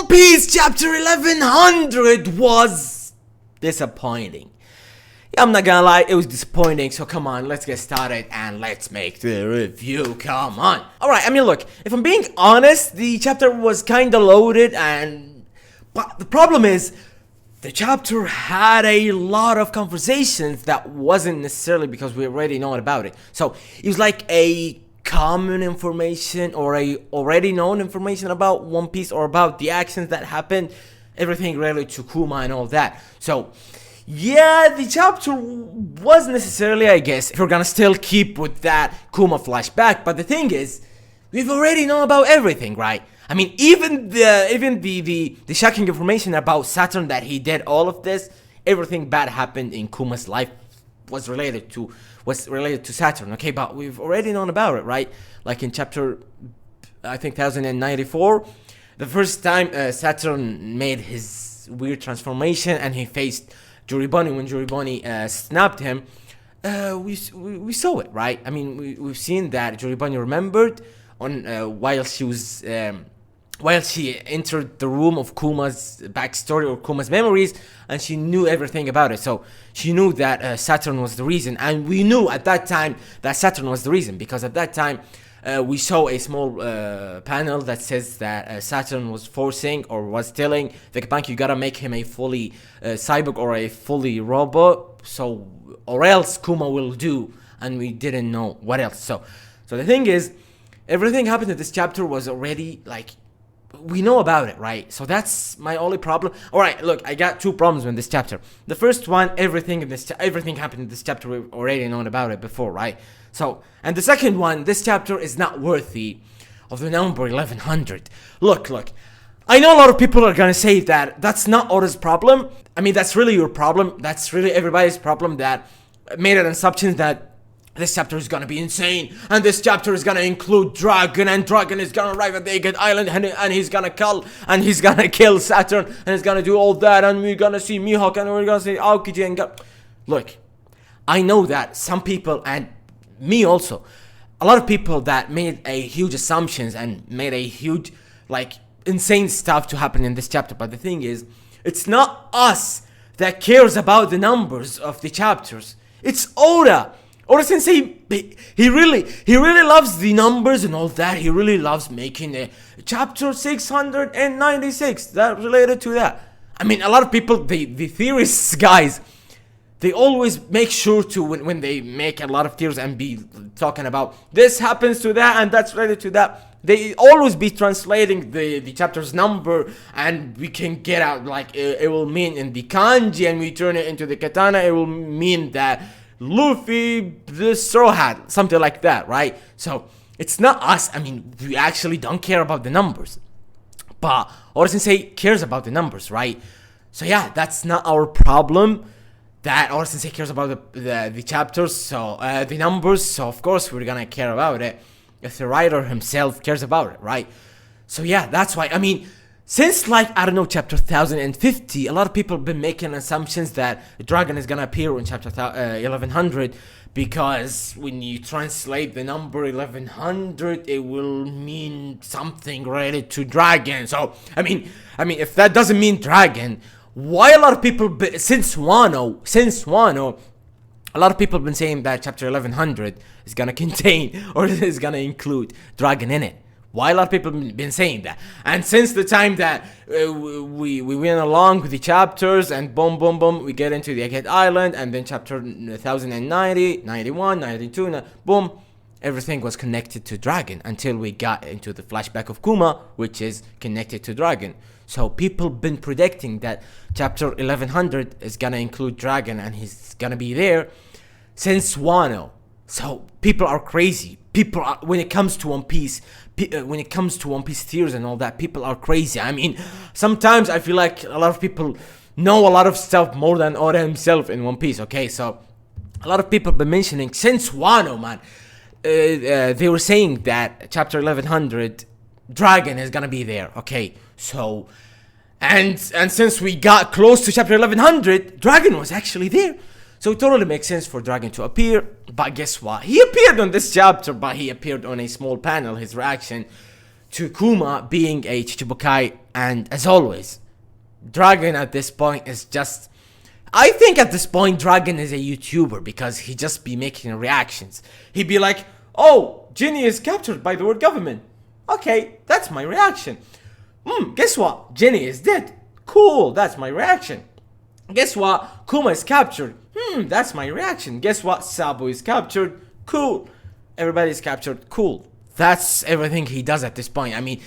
Piece chapter 1100 was disappointing. Yeah, I'm not gonna lie, it was disappointing, so come on, let's get started and let's make the review, come on. Alright, I mean look, if I'm being honest, the chapter was kinda loaded but the problem is, the chapter had a lot of conversations that wasn't necessarily because we already know about it. So, it was like a common information or a already known information about One Piece or about the actions that happened, everything related to Kuma and all that. So, yeah, the chapter wasn't necessarily, I guess, if we're gonna still keep with that Kuma flashback, but the thing is, we've already known about everything, right? I mean, even the shocking information about Saturn that he did all of this, everything bad happened in Kuma's life was related to Saturn, okay? But we've already known about it, right? Like in chapter, I think 1094, the first time Saturn made his weird transformation and he faced Juriboni when Juriboni snapped him, we saw it, right? I mean, we've seen that Juriboni remembered on while she entered the room of Kuma's backstory or Kuma's memories, and she knew everything about it. So she knew that Saturn was the reason, and we knew at that time that Saturn was the reason because at that time we saw a small panel that says that Saturn was forcing or was telling Vegapunk, you gotta make him a fully cyborg or a fully robot, so or else Kuma will do, and we didn't know what else. So the thing is, everything happened in this chapter was already like, we know about it, right? So that's my only problem. Alright, look, I got two problems with this chapter. The first one, everything happened in this chapter, we've already known about it before, right? So, and the second one, this chapter is not worthy of the number 1100. Look, I know a lot of people are gonna say that that's not Oda's problem. I mean, that's really your problem. That's really everybody's problem that made an assumption that this chapter is gonna be insane, and this chapter is gonna include Dragon, and Dragon is gonna arrive at the Agate Island, and he's gonna kill Saturn, and he's gonna do all that, and we're gonna see Mihawk, and we're gonna see Aokiji, and look, I know that some people, and me also, a lot of people that made a huge assumptions and made a huge, like, insane stuff to happen in this chapter, but the thing is, it's not us that cares about the numbers of the chapters, it's Oda. Oda Sensei, he really loves the numbers and all that. He really loves making a chapter 696 that related to that. I mean, a lot of people, the theorists, guys, they always make sure to, when they make a lot of theories and be talking about this happens to that and that's related to that, they always be translating the chapter's number, and we can get out, like, it will mean in the kanji, and we turn it into the katana, it will mean that Luffy, the Straw Hat, something like that, right? So, it's not us. I mean, we actually don't care about the numbers. But Oda Sensei cares about the numbers, right? So yeah, that's not our problem. That Oda Sensei cares about the chapters, so the numbers, so of course we're gonna care about it. If the writer himself cares about it, right? So yeah, that's why, I mean, since, like, I don't know, chapter 1050, a lot of people have been making assumptions that Dragon is gonna appear in chapter 1100, because when you translate the number 1100, it will mean something related to Dragon. So, I mean, if that doesn't mean Dragon, why a lot of people, since Wano, a lot of people have been saying that chapter 1100 is gonna contain, or is gonna include Dragon in it. Why a lot of people have been saying that? And since the time that we went along with the chapters, and boom, we get into the Agate Island, and then chapter 1090, 91, 92, boom, everything was connected to Dragon until we got into the flashback of Kuma, which is connected to Dragon. So people been predicting that chapter 1100 is gonna include Dragon, and he's gonna be there since Wano. So people are crazy. People are, when it comes to One Piece theories and all that, people are crazy. I mean, sometimes I feel like a lot of people know a lot of stuff more than Oda himself in One Piece, okay? So, a lot of people have been mentioning, since Wano, man, they were saying that chapter 1100, Dragon is gonna be there, okay? So, and since we got close to chapter 1100, Dragon was actually there. So it totally makes sense for Dragon to appear, but guess what? He appeared on this chapter, but he appeared on a small panel, his reaction to Kuma being a Chichibukai, and as always, Dragon at this point is just... I think at this point Dragon is a YouTuber because he just be making reactions. He'd be like, oh, Ginny is captured by the world government. Okay, that's my reaction. Guess what? Ginny is dead. Cool, that's my reaction. Guess what? Kuma is captured. That's my reaction. Guess what? Sabo is captured. Cool. Everybody's captured. Cool. That's everything he does at this point. I mean,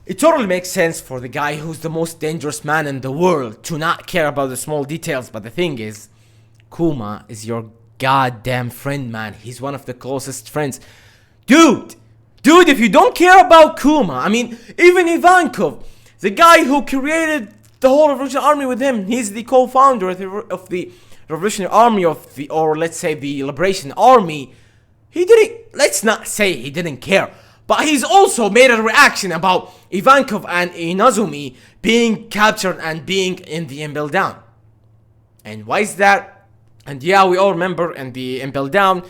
it totally makes sense for the guy who's the most dangerous man in the world to not care about the small details. But the thing is, Kuma is your goddamn friend, man. He's one of the closest friends. Dude, if you don't care about Kuma, I mean, even Ivankov, the guy who created the whole Revolutionary Army with him, he's the co-founder of the Revolutionary Army or let's say the Liberation Army. He didn't, let's not say he didn't care, but he's also made a reaction about Ivankov and Inazumi being captured and being in the Impel Down. And why is that? And yeah, we all remember in the Impel Down,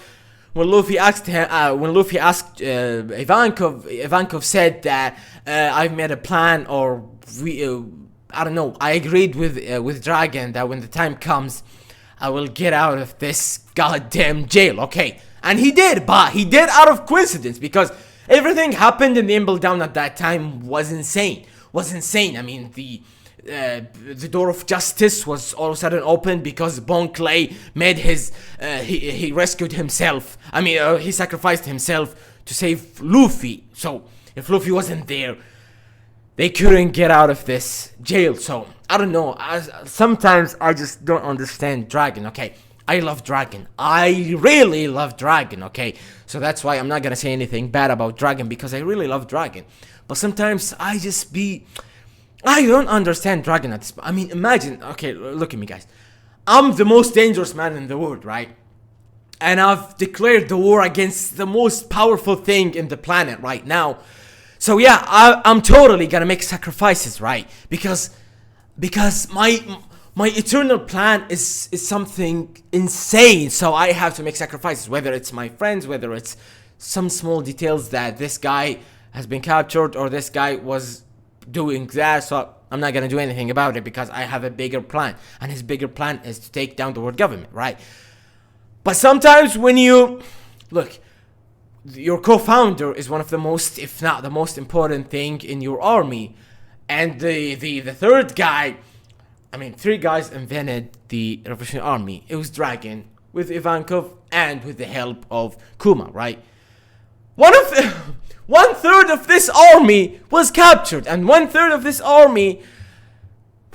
when Luffy asked Ivankov said that I've made a plan, or I don't know, I agreed with Dragon that when the time comes, I will get out of this goddamn jail. Okay, and he did, but he did out of coincidence because everything happened in the Impel Down at that time was insane. I mean, the door of justice was all of a sudden opened because Bon Clay made his he rescued himself. I mean, he sacrificed himself to save Luffy. So if Luffy wasn't there, they couldn't get out of this jail. So I don't know. Sometimes I just don't understand Dragon. Okay, I love Dragon. I really love Dragon. Okay, so that's why I'm not gonna say anything bad about Dragon because I really love Dragon. But sometimes I don't understand Dragon at this. I mean, imagine. Okay, look at me, guys. I'm the most dangerous man in the world, right? And I've declared the war against the most powerful thing in the planet right now. So yeah, I'm totally gonna make sacrifices, right? Because my eternal plan is something insane. So I have to make sacrifices, whether it's my friends, whether it's some small details that this guy has been captured or this guy was doing that. So I'm not gonna do anything about it because I have a bigger plan, and his bigger plan is to take down the world government, right? But sometimes when you look, your co-founder is one of the most, if not the most important thing in your army, and the third guy, I mean, 3 guys invented the Revolutionary Army. It was Dragon with Ivankov and with the help of Kuma, right? 1/3 of this army was captured, and 1/3 of this army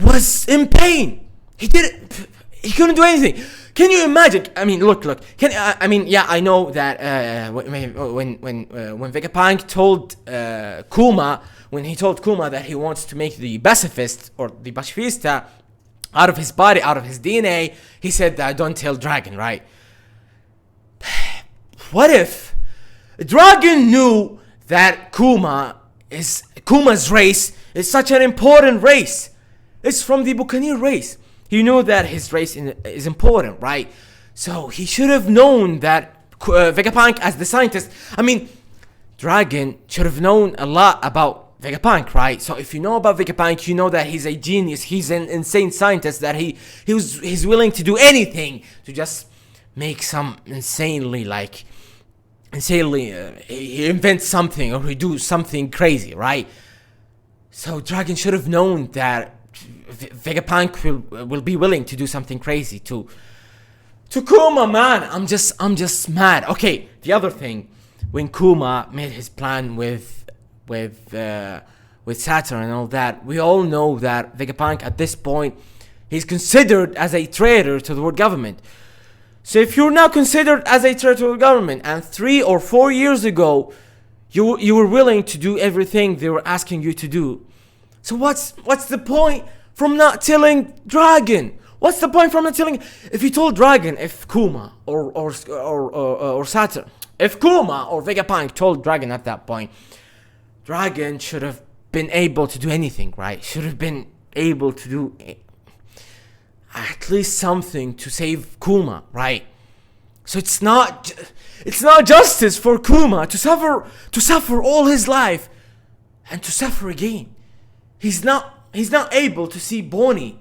was in pain. He couldn't do anything. Can you imagine? I mean, look. I mean, yeah, I know that when Vegapunk told Kuma, when he told Kuma that he wants to make the pacifist or the pacifista out of his body, out of his DNA, he said that don't tell Dragon, right? What if Dragon knew that Kuma's race is such an important race? It's from the Buccaneer race. He knew that his race is important, right? So he should have known that Vegapunk, as the scientist, I mean, Dragon should have known a lot about Vegapunk, right? So if you know about Vegapunk, you know that he's a genius. He's an insane scientist, that he's willing to do anything to just make some he invents something or he do something crazy, right? So Dragon should have known that Vegapunk will be willing to do something crazy to Kuma, man. I'm just mad. Okay, the other thing, when Kuma made his plan with Saturn and all that, we all know that Vegapunk at this point, he's considered as a traitor to the world government. So if you're now considered as a traitor to the government, and 3 or 4 years ago you were willing to do everything they were asking you to do, so what's the point from not telling Dragon? What's the point from not telling? If you told Dragon, if Kuma or Saturn, if Kuma or Vegapunk told Dragon at that point, Dragon should have been able to do anything, right? Should have been able to do at least something to save Kuma, right? So it's not justice for Kuma to suffer all his life and to suffer again. He's not able to see Bonnie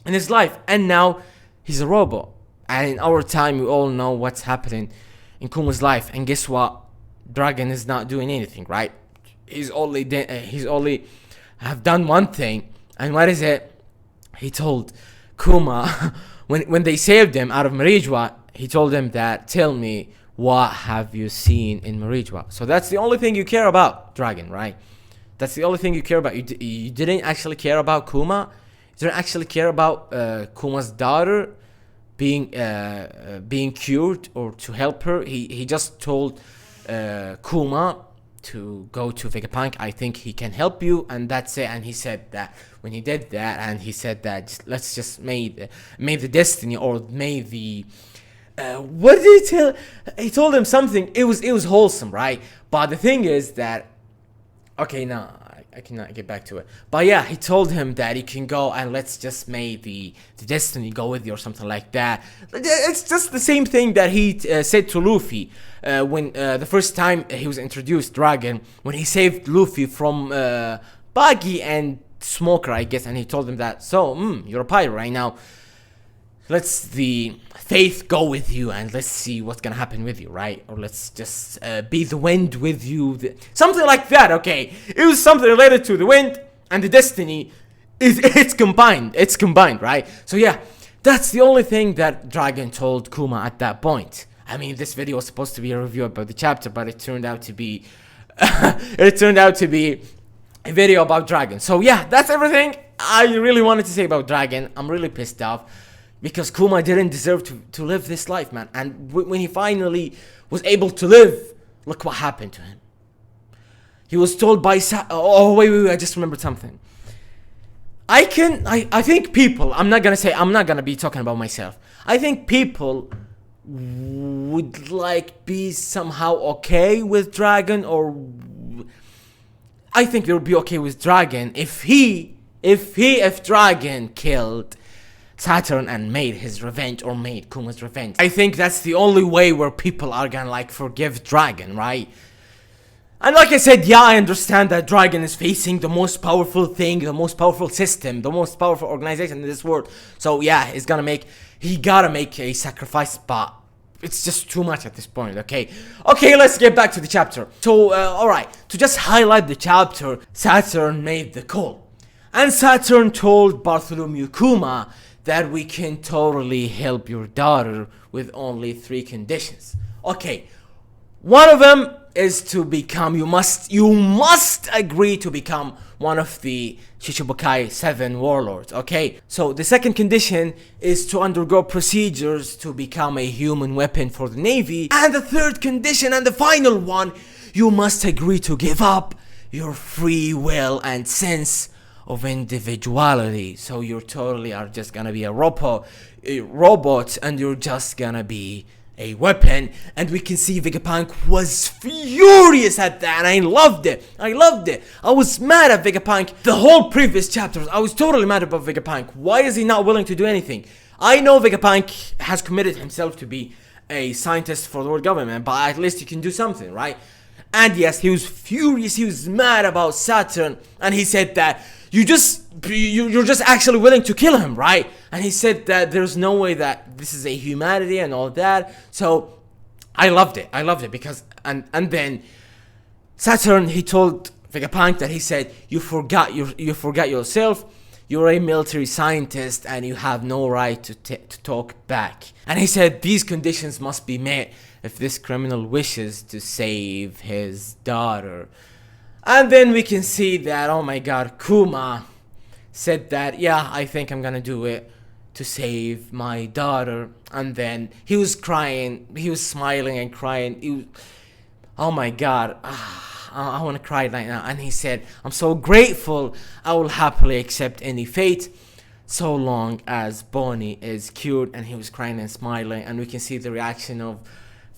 in his life, and now he's a robot. And in our time, we all know what's happening in Kuma's life. And guess what? Dragon is not doing anything, right? He's only have done one thing, and what is it? He told Kuma when they saved him out of Marijwa, he told him that, tell me, what have you seen in Marijwa? So that's the only thing you care about, Dragon, right? That's the only thing you care about. You didn't actually care about Kuma. You didn't actually care about Kuma's daughter being cured or to help her. He just told Kuma to go to Vegapunk. I think he can help you, and that's it. And he said that when he did that, and he said that let's just may the destiny, or may the what did he tell? He told him something. It was wholesome, right? But the thing is that, okay, no, I cannot get back to it. But yeah, he told him that he can go and let's just may the destiny go with you or something like that. It's just the same thing that he said to Luffy when the first time he was introduced, Dragon, when he saved Luffy from Buggy and Smoker, I guess, and he told him that, so, you're a pirate right now. Let's the faith go with you and let's see what's gonna happen with you, right? Or let's just be the wind with you, something like that. Okay, it was something related to the wind and the destiny. It's combined, right? So yeah, that's the only thing that Dragon told Kuma at that point. I mean, this video was supposed to be a review about the chapter, but it turned out to be a video about Dragon. So yeah, that's everything I really wanted to say about Dragon. I'm really pissed off, because Kuma didn't deserve to live this life, man. And when he finally was able to live, look what happened to him. He was told by oh wait, I just remembered something. I think people, I'm not gonna be talking about myself. I think people would like be somehow okay with Dragon, or I think they would be okay with Dragon if Dragon killed Saturn and made his revenge, or made Kuma's revenge. I think that's the only way where people are gonna like forgive Dragon, right? And like I said, yeah, I understand that Dragon is facing the most powerful thing, the most powerful system, the most powerful organization in this world. So yeah, he gotta make a sacrifice, but it's just too much at this point. Okay, let's get back to the chapter. So alright, to just highlight the chapter, Saturn made the call, and Saturn told Bartholomew Kuma that we can totally help your daughter with only 3 conditions. Okay, one of them is to become, you must agree to become one of the Shichibukai 7 warlords. Okay, so the second condition is to undergo procedures to become a human weapon for the Navy. And the third condition, and the final one, you must agree to give up your free will and sense of individuality. So you totally are just gonna be a robot, and you're just gonna be a weapon. And we can see Vegapunk was furious at that, and I loved it. I was mad at Vegapunk. The whole previous chapters, I was totally mad about Vegapunk. Why is he not willing to do anything? I know Vegapunk has committed himself to be a scientist for the world government, but at least he can do something, right? And yes, he was furious, he was mad about Saturn, and he said that you're just actually willing to kill him, right? And he said that there's no way that this is a humanity and all that. So I loved it because and then Saturn, he told Vegapunk that, he said, you forgot yourself. You're a military scientist and you have no right to talk back. And he said these conditions must be met if this criminal wishes to save his daughter. And then we can see that, oh my god, Kuma said that, yeah, I think I'm gonna do it to save my daughter. And then he was crying, he was smiling and crying. Oh my god, I want to cry right now. And he said, I'm so grateful, I will happily accept any fate so long as Bonnie is cured. And he was crying and smiling, and we can see the reaction of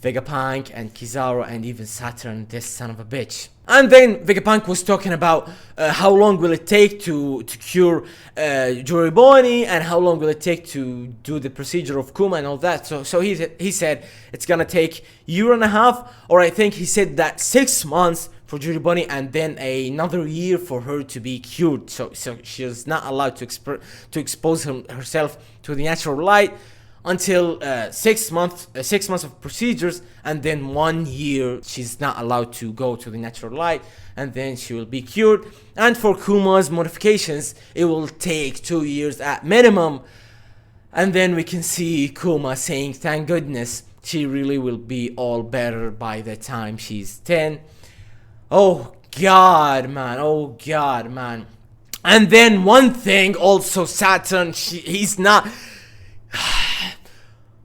Vegapunk and Kizaru and even Saturn, this son of a bitch. And then Vegapunk was talking about how long will it take to cure Joriboni, and how long will it take to do the procedure of Kuma and all that. So he said it's gonna take 1.5 years, or I think he said that 6 months for Jury Bunny, and then another year for her to be cured. So she's not allowed to expose herself to the natural light until 6 months of procedures, and then 1 year she's not allowed to go to the natural light, and then she will be cured. And for Kuma's modifications, it will take 2 years at minimum. And then we can see Kuma saying, thank goodness, she really will be all better by the time she's 10. Oh god, man. Oh god, man. And then one thing also, Saturn, he's not...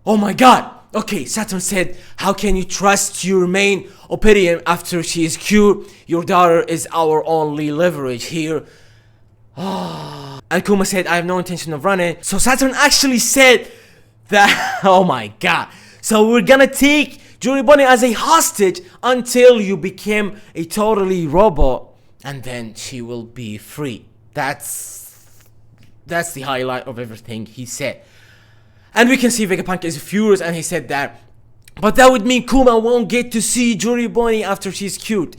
Oh my god. Okay, Saturn said, how can you trust your main opinion after she is cured? Your daughter is our only leverage here. And Kuma said, I have no intention of running. So Saturn actually said that... Oh my god. So we're gonna take Jury Bunny as a hostage until you become a totally robot, and then she will be free. That's the highlight of everything he said. And we can see Vegapunk is furious, and he said that, but that would mean Kuma won't get to see Jury Bunny after she's cured.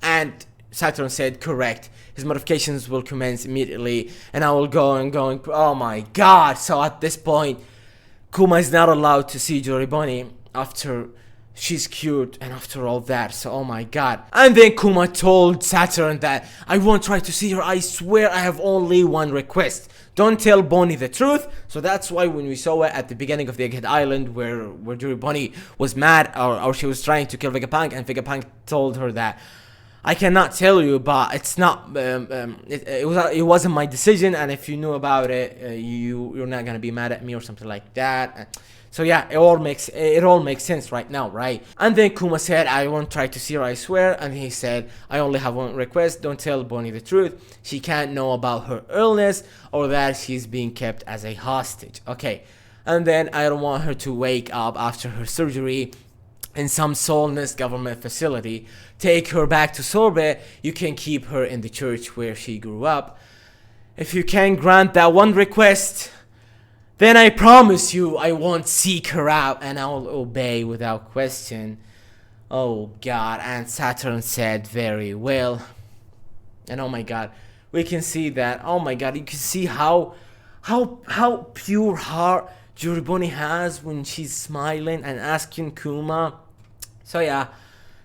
And Saturn said, correct. His modifications will commence immediately, and I will go and going. Oh my god. So at this point, Kuma is not allowed to see Jury Bunny after she's cured and after all that. So oh my god. And then Kuma told Saturn that I won't try to see her. I swear I have only one request. Don't tell Bonnie the truth. So that's why when we saw it at the beginning of the Egghead Island, where Jury Bunny was mad, or she was trying to kill Vegapunk, and Vegapunk told her that I cannot tell you, but it's not. It wasn't my decision, and if you knew about it, you're not gonna be mad at me or something like that. So yeah, it all makes sense right now, right? And then Kuma said, I won't try to see her, I swear. And he said, I only have one request. Don't tell Bonnie the truth. She can't know about her illness or that she's being kept as a hostage. Okay. And then I don't want her to wake up after her surgery in some soulless government facility. Take her back to Sorbet. You can keep her in the church where she grew up. If you can grant that one request, then I promise you I won't seek her out, and I'll obey without question. Oh god. And Saturn said, very well. And oh my god, we can see that. Oh my god, you can see how pure heart Jury Bunny has when she's smiling and asking Kuma. So yeah,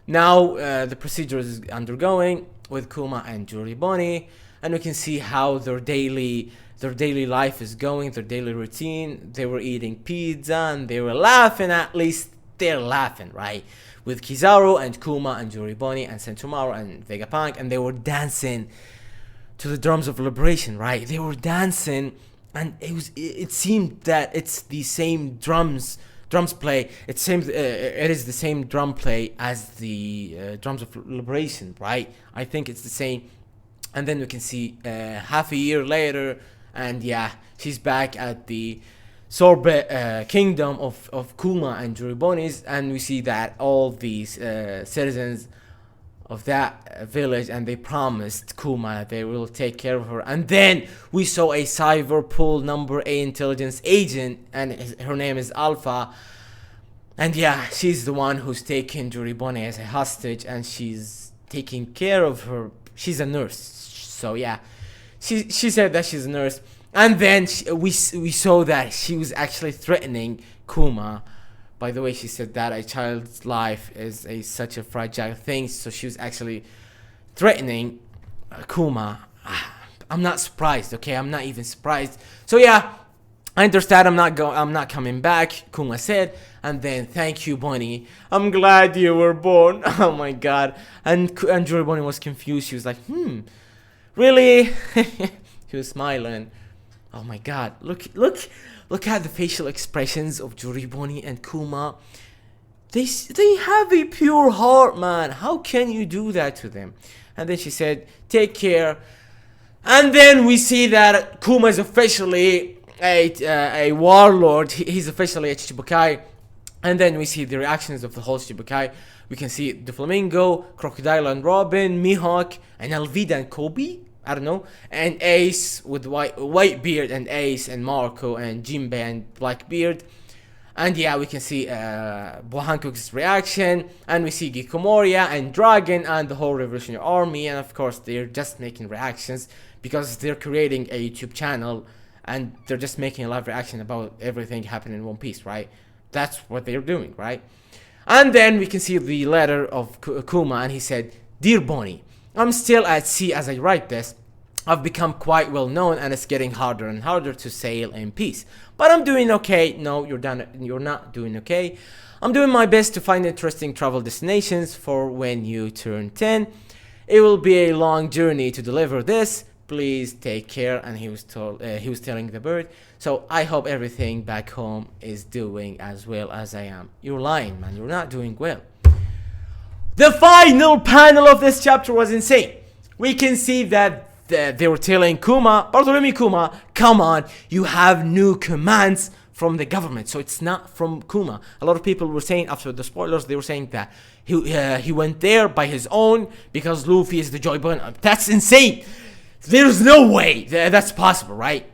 now the procedure is undergoing with Kuma and Jury Bunny, and we can see how their daily life is going, their daily routine. They were eating pizza and they were laughing. At least they're laughing, right? With Kizaru and Kuma and Jury Bunny and Sentomaru and Vegapunk, and they were dancing to the drums of liberation, right? They were dancing, and it seemed that it's the same drums play. It is the same drum play as the drums of liberation, right? I think it's the same. And then we can see half a year later, and yeah, she's back at the Sorbet kingdom of Kuma and Jury Bunnies, and we see that all these citizens of that village, and they promised Kuma they will take care of her. And then we saw a Cyberpool number 8 intelligence agent, and her name is Alpha. And yeah, she's the one who's taken Jury Bunny as a hostage, and she's taking care of her. She's a nurse. So yeah, she said that she's a nurse. And then we saw that she was actually threatening Kuma. By the way, she said that a child's life is such a fragile thing. So she was actually threatening Kuma. I'm not surprised, okay? I'm not even surprised. So yeah, I understand. I'm not coming back, Kuma said. And then, thank you, Bunny. I'm glad you were born. Oh my god. And Jury Bunny was confused. She was like, really? She was smiling. Oh my god. Look at the facial expressions of Jury Bunny and Kuma. They have a pure heart, man. How can you do that to them? And then she said, take care. And then we see that Kuma is officially a warlord. He's officially a Chichibukai. And then we see the reactions of the whole Chichibukai. We can see the Flamingo, Crocodile and Robin, Mihawk, and Alvida and Kobe. I don't know. And Ace with white beard, and Ace and Marco and Jinbei and Blackbeard. And yeah, we can see Hancock's reaction, and we see Gikomoria and Dragon and the whole Revolutionary Army, and of course they're just making reactions because they're creating a YouTube channel and they're just making a live reaction about everything happening in One Piece, right? That's what they're doing, right? And then we can see the letter of Kuma, and he said, "Dear Bonnie, I'm still at sea as I write this. I've become quite well known and it's getting harder and harder to sail in peace. But I'm doing okay." No, you're not doing okay. "I'm doing my best to find interesting travel destinations for when you turn 10. It will be a long journey to deliver this. Please take care." And he was telling the bird, "So I hope everything back home is doing as well as I am." You're lying, man. You're not doing well. The final panel of this chapter was insane. We can see that they were telling Kuma, Bartholomew Kuma, "Come on, you have new commands from the government." So it's not from Kuma. A lot of people were saying, after the spoilers, they were saying that he went there by his own because Luffy is the Joy Boy. That's insane. There's no way that's possible, right?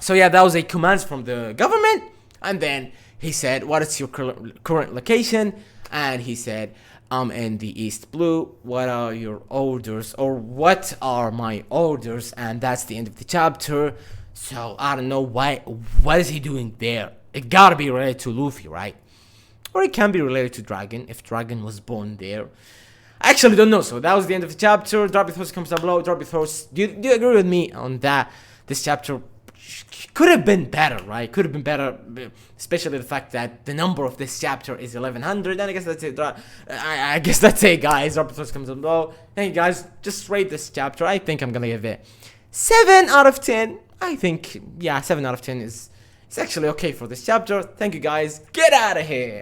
So yeah, that was a command from the government. And then he said, "What is your current location?" And he said, "I'm in the East Blue. What are your orders?" Or "What are my orders?" And that's the end of the chapter. So I don't know what is he doing there. It gotta be related to Luffy, right? Or it can be related to Dragon, if Dragon was born there. I actually don't know. So that was the end of the chapter. Drop your thoughts, comments down below. Drop your thoughts. Do you agree with me on that? This chapter could have been better, right? Could have been better, especially the fact that the number of this chapter is 1100. And I guess that's it. I guess that's it, guys. Drop your thoughts, comments down below. Hey guys, just rate this chapter. I think I'm gonna give it 7 out of 10. I think, yeah, 7 out of 10 is actually okay for this chapter. Thank you guys. Get out of here.